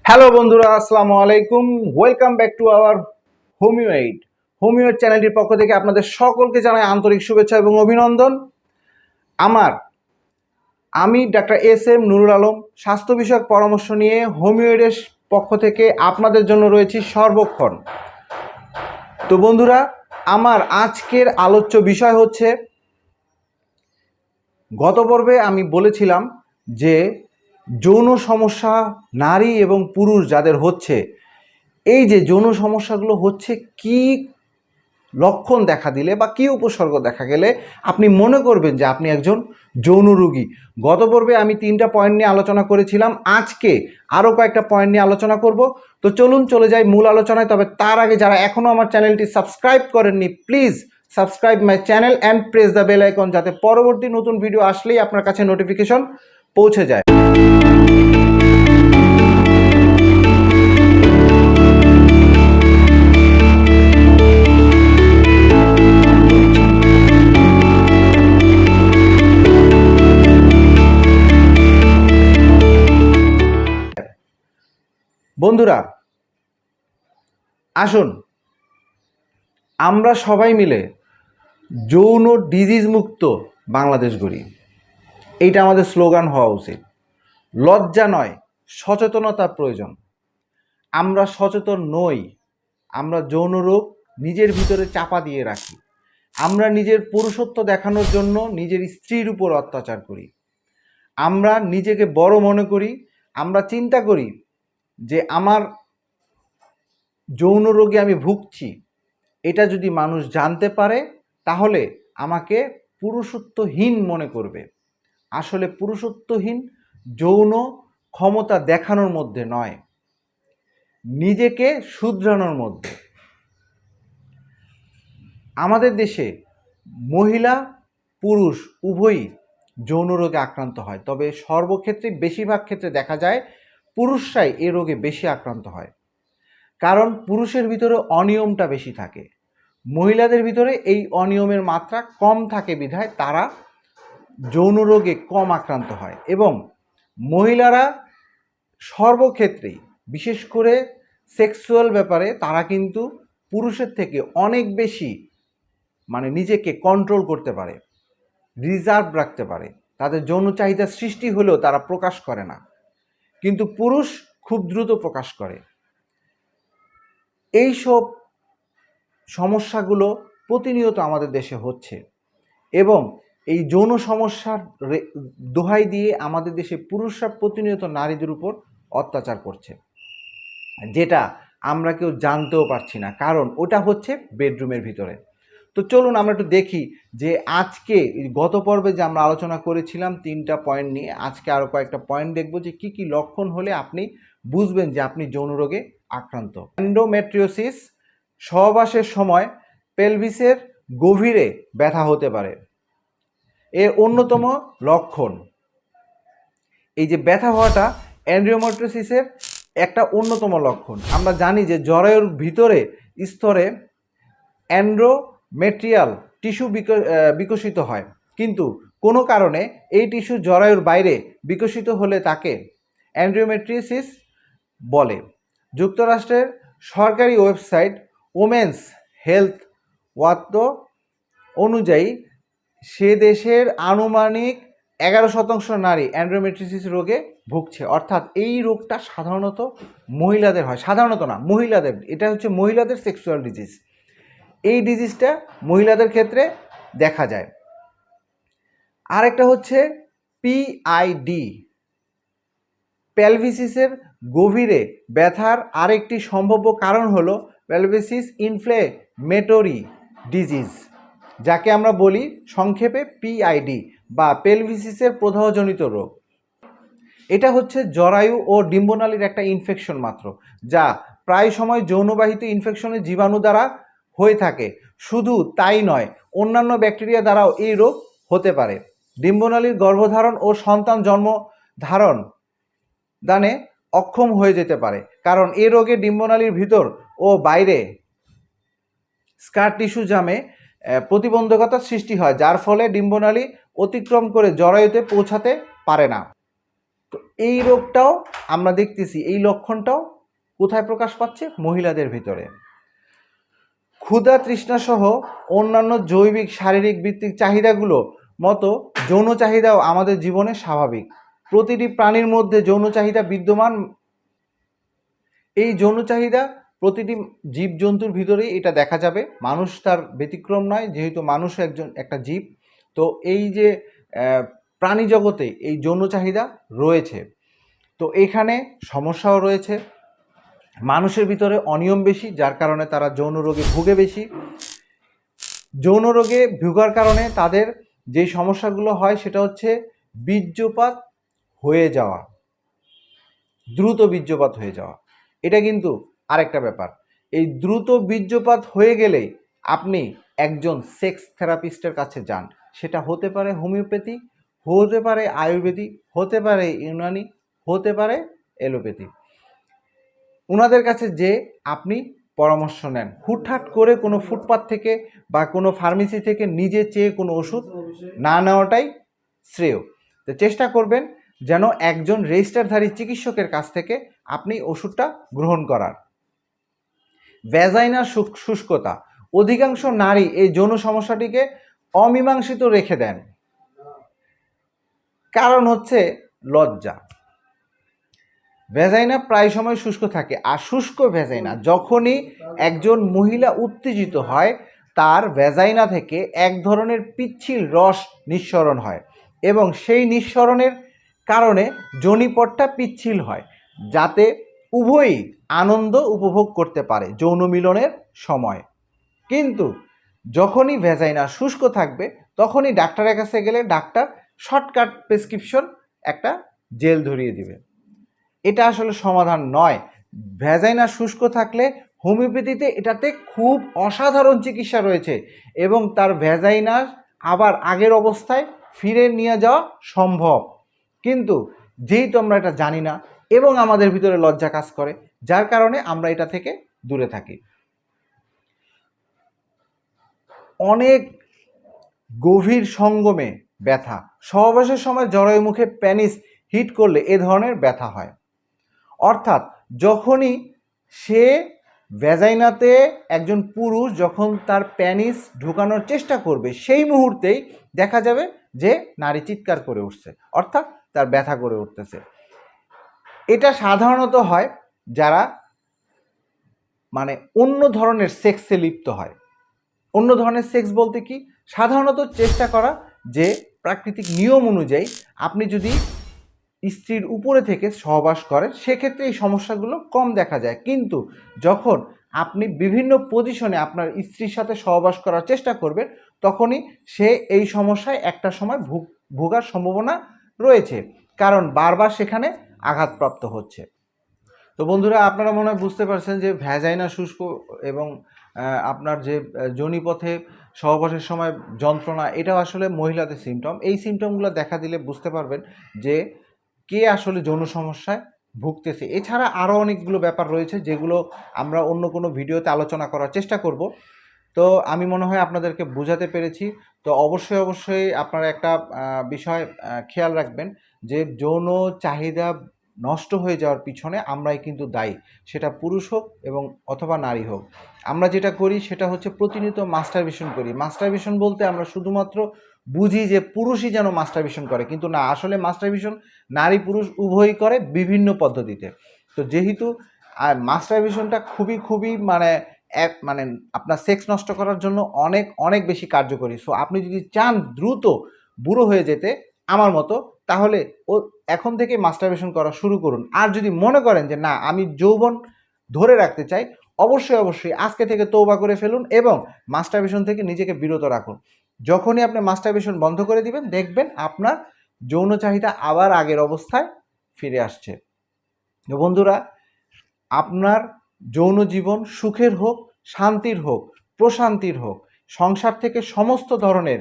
Hello বন্ধুরা, আসসালামু আলাইকুম। Welcome back to our homeo চ্যানেলটির পক্ষ থেকে আপনাদের সকলকে জানাই আন্তরিক শুভেচ্ছা এবং অভিনন্দন। আমি ডাক্তার এস এম নুরুল আলম, স্বাস্থ্য বিষয়ক পরামর্শ নিয়ে হোমিওয়েডের পক্ষ থেকে আপনাদের জন্য রয়েছি সর্বক্ষণ। তো বন্ধুরা, আমার আজকের আলোচ্য বিষয় হচ্ছে, গত পর্বে আমি বলেছিলাম যে যৌন সমস্যা নারী এবং পুরুষ যাদের হচ্ছে, এই যে যৌন সমস্যাগুলো হচ্ছে কি লক্ষণ দেখা দিলে বা কি উপসর্গ দেখা গেলে আপনি মনে করবেন যে আপনি একজন যৌন রোগী। গত পর্বে আমি 3টা পয়েন্ট নিয়ে আলোচনা করেছিলাম, আজকে আরও কয়েকটা পয়েন্ট নিয়ে আলোচনা করব। তো চলুন চলে যাই মূল আলোচনায়। তবে তার আগে যারা এখনও আমার চ্যানেলটি সাবস্ক্রাইব করেননি, please subscribe my channel and press the bell icon, যাতে পরবর্তী নতুন ভিডিও আসলেই আপনার কাছে নোটিফিকেশন পৌঁছে যায়। বন্ধুরা আসুন আমরা সবাই মিলে যৌন ডিজিজ মুক্ত বাংলাদেশ গড়ি। এইটা আমাদের স্লোগান হওয়া উচিত। লজ্জা নয়, সচেতনতার প্রয়োজন। আমরা সচেতন নই, আমরা যৌন রোগ নিজের ভিতরে চাপা দিয়ে রাখি। আমরা নিজের পুরুষত্ব দেখানোর জন্য নিজের স্ত্রীর উপর অত্যাচার করি। আমরা নিজেকে বড় মনে করি। আমরা চিন্তা করি যে আমার যৌন রোগে আমি ভুগছি, এটা যদি মানুষ জানতে পারে তাহলে আমাকে পুরুষত্বহীন মনে করবে। আসলে পুরুষত্বহীন যৌন ক্ষমতা দেখানোর মধ্যে নয়, নিজেকে শুধরানোর মধ্যে। আমাদের দেশে মহিলা পুরুষ উভয়ই যৌন রোগে আক্রান্ত হয়, তবে সর্বক্ষেত্রে বেশিরভাগ ক্ষেত্রে দেখা যায় পুরুষরাই এ রোগে বেশি আক্রান্ত হয়। কারণ পুরুষের ভিতরে অনিয়মটা বেশি থাকে, মহিলাদের ভিতরে এই অনিয়মের মাত্রা কম থাকে বিধায় তারা যৌন রোগে কম আক্রান্ত হয়। এবং মহিলারা সর্বক্ষেত্রেই, বিশেষ করে সেক্সুয়াল ব্যাপারে, তারা কিন্তু পুরুষের থেকে অনেক বেশি নিজেকে কন্ট্রোল করতে পারে, রিজার্ভ রাখতে পারে। তাদের যৌন চাহিদা সৃষ্টি হলেও তারা প্রকাশ করে না, কিন্তু পুরুষ খুব দ্রুত প্রকাশ করে। এইসব সমস্যাগুলো প্রতিনিয়ত আমাদের দেশে হচ্ছে এবং এই যৌন সমস্যার দোহাই দিয়ে আমাদের দেশে পুরুষরা প্রতিনিয়ত নারীদের উপর অত্যাচার করছে, যেটা আমরা কেউ জানতেও পারছি না, কারণ ওটা হচ্ছে বেডরুমের ভিতরে। তো চলুন আমরা একটু দেখি যে আজকে গত পর্বে যে আমরা আলোচনা করেছিলাম 3টা পয়েন্ট নিয়ে, আজকে আরও কয়েকটা পয়েন্ট দেখব যে কি কি লক্ষণ হলে আপনি বুঝবেন যে আপনি যৌন রোগে আক্রান্ত। এন্ডোমেট্রিওসিস, সহবাসের সময় পেলভিসের গভীরে ব্যথা হতে পারে, এর অন্যতম লক্ষণ। এই যে ব্যথা হওয়াটা এন্ডোমেট্রিওসিসের একটা অন্যতম লক্ষণ। আমরা জানি যে জরায়ুর ভিতরে স্তরে এন্ডোমেট্রিয়াল টিস্যু বিকশিত হয়, কিন্তু কোনো কারণে এই টিস্যু জরায়ুর বাইরে বিকশিত হলে তাকে এন্ডোমেট্রিওসিস বলে। যুক্তরাষ্ট্রের সরকারি ওয়েবসাইট ওমেন্স হেলথ ওয়াচ অনুযায়ী সে দেশের আনুমানিক 11% নারী এন্ডোমেট্রিওসিস রোগে ভুগছে। অর্থাৎ এই রোগটা সাধারণত মহিলাদের হয়, সাধারণত না, মহিলাদের। এটা হচ্ছে মহিলাদের সেক্সুয়াল ডিজিজ। এই ডিজিজটা মহিলাদের ক্ষেত্রে দেখা যায়। আরেকটা হচ্ছে পিআইডি, পেলভিসিসের গভীরে ব্যথার আরেকটি সম্ভাব্য কারণ হলো পেলভিসিস ইনফ্লেমেটরি ডিজিজ, যাকে আমরা বলি সংক্ষেপে পিআইডি বা পেলভিসিসের প্রদাহজনিত রোগ। এটা হচ্ছে জরায়ু ও ডিম্বনালীর একটা ইনফেকশন মাত্র, যা প্রায় সময় যৌনবাহিত ইনফেকশনের জীবাণু দ্বারা হয়ে থাকে। শুধু তাই নয়, অন্যান্য ব্যাকটেরিয়া দ্বারাও এই রোগ হতে পারে। ডিম্বনালীর গর্ভধারণ ও সন্তান জন্মধারণ দানে অক্ষম হয়ে যেতে পারে, কারণ এই রোগে ডিম্বনালীর ভিতর ও বাইরে স্কার টিস্যু জামে প্রতিবন্ধকতার সৃষ্টি হয়, যার ফলে ডিম্বনালী অতিক্রম করে জরায়ুতে পৌঁছাতে পারে না। তো এই রোগটাও আমরা দেখতেছি, এই লক্ষণটাও কোথায় প্রকাশ পাচ্ছে? মহিলাদের ভিতরে। ক্ষুধা তৃষ্ণা সহ অন্যান্য জৈবিক শারীরিক ভিত্তিক চাহিদাগুলো মতো যৌন চাহিদাও আমাদের জীবনে স্বাভাবিক। প্রতিটি প্রাণীর মধ্যে যৌন চাহিদা বিদ্যমান। এই যৌন চাহিদা প্রতিটি জীবজন্তুর ভিতরেই এটা দেখা যাবে, মানুষ তার ব্যতিক্রম নয়, যেহেতু মানুষ একটা জীব। তো এই যে প্রাণী জগতে এই যৌন চাহিদা রয়েছে, তো এখানে সমস্যাও রয়েছে। মানুষের ভিতরে অনিয়ম বেশি, যার কারণে তারা যৌন রোগে ভুগে বেশি। যৌন রোগে ভোগার কারণে তাদের যে সমস্যাগুলো হয় সেটা হচ্ছে বীর্যপাত হয়ে যাওয়া, দ্রুত বীর্যপাত হয়ে যাওয়া। এটা কিন্তু আরেকটা ব্যাপার। এই দ্রুত বীর্যপাত হয়ে গেলে আপনি একজন সেক্স থেরাপিস্টের কাছে যান। সেটা হতে পারে হোমিওপ্যাথি, হতে পারে আয়ুর্বেদিক, হতে পারে ইউনানি, হতে পারে এলোপ্যাথি। ওনাদের কাছে যে আপনি পরামর্শ নেন। হুটহাট করে কোনো ফুটপাত থেকে বা কোনো ফার্মেসি থেকে নিজে চেয়ে কোনো ওষুধ না নেওয়াটাই শ্রেয়। তো চেষ্টা করবেন যেন একজন রেজিস্টারধারী চিকিৎসকের কাছ থেকে আপনি ওষুধটা গ্রহণ করার। ভ্যাজাইনার শুষ্কতা, অধিকাংশ নারী এই যৌন সমস্যাটিকে অমীমাংসিত রেখে দেন। কারণ হচ্ছে লজ্জা। ভ্যাজাইনা প্রায় সময় শুষ্ক থাকে, আর শুষ্ক ভ্যাজাইনা যখনই একজন মহিলা উত্তেজিত হয় তার ভ্যাজাইনা থেকে এক ধরনের পিচ্ছিল রস নিঃসরণ হয় এবং সেই নিঃসরণের কারণে যোনিপটটা পিচ্ছিল হয়, যাতে উভয়ই আনন্দ উপভোগ করতে পারে যৌন মিলনের সময়। কিন্তু যখনই ভ্যাজাইনা শুষ্ক থাকবে তখনই ডাক্তারের কাছে গেলে ডাক্তার শর্টকাট প্রেসক্রিপশন একটা জেল ধরিয়ে দিবে। এটা আসলে সমাধান নয়। ভ্যাজাইনা শুষ্ক থাকলে হোমিওপ্যাথিতে এটাতে খুব অসাধারণ চিকিৎসা রয়েছে এবং তার ভ্যাজাইনা আবার আগের অবস্থায় ফিরে নিয়ে যাওয়া সম্ভব। কিন্তু যেহেতু আমরা এটা জানি না এবং আমাদের ভিতরে লজ্জা কাজ করে, যার কারণে আমরা এটা থেকে দূরে থাকি। অনেক গভীর সঙ্গমে ব্যথা, সহবাসের সময় জরায়ু মুখে পেনিস হিট করলে এ ধরনের ব্যথা হয়। অর্থাৎ যখনই সে ভ্যাজাইনাতে একজন পুরুষ যখন তার প্যানিস ঢুকানোর চেষ্টা করবে সেই মুহূর্তেই দেখা যাবে যে নারী চিৎকার করে উঠছে, অর্থাৎ তার ব্যথা করে উঠতেছে। এটা সাধারণত হয় যারা অন্য ধরনের সেক্সে লিপ্ত হয়। অন্য ধরনের সেক্স বলতে কি, সাধারণত চেষ্টা করা যে প্রাকৃতিক নিয়ম অনুযায়ী আপনি যদি স্ত্রীর উপরে থেকে সহবাস করেন সেক্ষেত্রে এই সমস্যাগুলো কম দেখা যায়। কিন্তু যখন আপনি বিভিন্ন পজিশনে আপনার স্ত্রীর সাথে সহবাস করার চেষ্টা করবেন তখনই সে এই সমস্যায় একটা সময় ভোগার সম্ভাবনা রয়েছে, কারণ বারবার সেখানে আঘাতপ্রাপ্ত হচ্ছে। তো বন্ধুরা, আপনারা মনে হয় বুঝতে পারছেন যে ভ্যাজাইনা শুষ্ক এবং আপনার যে যোনিপথে সহবাসের সময় যন্ত্রণা, এটাও আসলে মহিলাদের সিমটম। এই সিমটমগুলো দেখা দিলে বুঝতে পারবেন যে কে আসলে যৌন সমস্যায় ভুগতেছে। এছাড়া আরও অনেকগুলো ব্যাপার রয়েছে যেগুলো আমরা অন্য কোনো ভিডিওতে আলোচনা করার চেষ্টা করব। তো আমি মনে হয় আপনাদেরকে বোঝাতে পেরেছি। তো অবশ্যই আপনারা একটা বিষয় খেয়াল রাখবেন যে যৌন চাহিদা নষ্ট হয়ে যাওয়ার পিছনে আমরাই কিন্তু দায়ী, সেটা পুরুষ হোক এবং অথবা নারী হোক। আমরা যেটা করি সেটা হচ্ছে প্রতিনিয়ত মাস্টারবেশন করি। মাস্টারবেশন বলতে আমরা শুধুমাত্র বুঝি যে পুরুষই যেন মাস্টারবেশন করে, কিন্তু না, আসলে মাস্টারবেশন নারী পুরুষ উভয়ই করে বিভিন্ন পদ্ধতিতে। তো যেহেতু মাস্টারবেশনটা খুবই আপনার সেক্স নষ্ট করার জন্য অনেক বেশি কার্যকরী। সো আপনি যদি চান দ্রুত বুড়ো হয়ে যেতে আমার মতো, তাহলে এখন থেকে মাস্টারবেশন করা শুরু করুন। আর যদি মনে করেন যে না, আমি যৌবন ধরে রাখতে চাই, অবশ্যই আজকে থেকে তওবা করে ফেলুন এবং মাস্টারবেশন থেকে নিজেকে বিরত রাখুন। যখনই আপনি মাস্টারবেশন বন্ধ করে দিবেন দেখবেন আপনার যৌন চাহিদা আবার আগের অবস্থায় ফিরে আসছে। বন্ধুরা, আপনার যৌন জীবন সুখের হোক, শান্তির হোক, প্রশান্তির হোক, সংসার থেকে সমস্ত ধরনের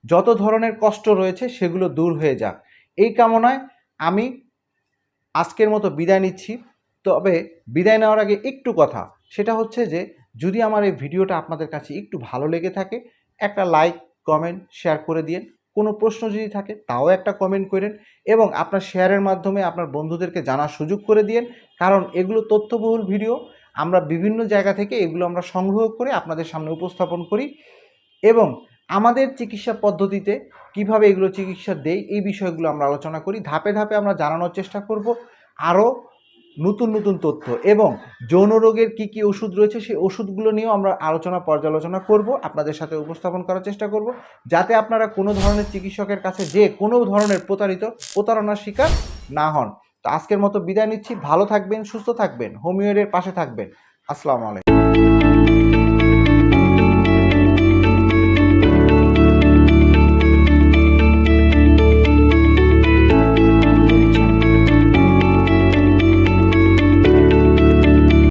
যত ধরনের কষ্ট রয়েছে সেগুলো দূর হয়ে যাক, এই কামনায় আমি আজকের মতো বিদায় নিচ্ছি। তবে বিদায় নেওয়ার আগে একটু কথা, সেটা হচ্ছে যে যদি আমার এই ভিডিওটা আপনাদের কাছে একটু ভালো লেগে থাকে একটা লাইক, কমেন্ট, শেয়ার করে দিন। কোনো প্রশ্ন যদি থাকে তাও একটা কমেন্ট করেন এবং আপনার শেয়ারের মাধ্যমে আপনার বন্ধুদেরকে জানার সুযোগ করে দিয়েন, কারণ এগুলো তথ্যবহুল ভিডিও। আমরা বিভিন্ন জায়গা থেকে এগুলো আমরা সংগ্রহ করে আপনাদের সামনে উপস্থাপন করি এবং আমাদের চিকিৎসা পদ্ধতিতে কিভাবে এগুলো চিকিৎসা দেই এই বিষয়গুলো আমরা আলোচনা করি। ধাপে ধাপে আমরা জানানোর চেষ্টা করব আরও নতুন নতুন তথ্য, এবং যৌন রোগের কী কী ওষুধ রয়েছে সেই ওষুধগুলো নিয়েও আমরা পর্যালোচনা করব, আপনাদের সাথে উপস্থাপন করার চেষ্টা করব, যাতে আপনারা কোনো ধরনের চিকিৎসকের কাছে যে কোনো ধরনের প্রতারণার শিকার না হন। তো আজকের মতো বিদায় নিচ্ছি। ভালো থাকবেন, সুস্থ থাকবেন, হোমিওর পাশে থাকবেন। আসসালামু আলাইকুম।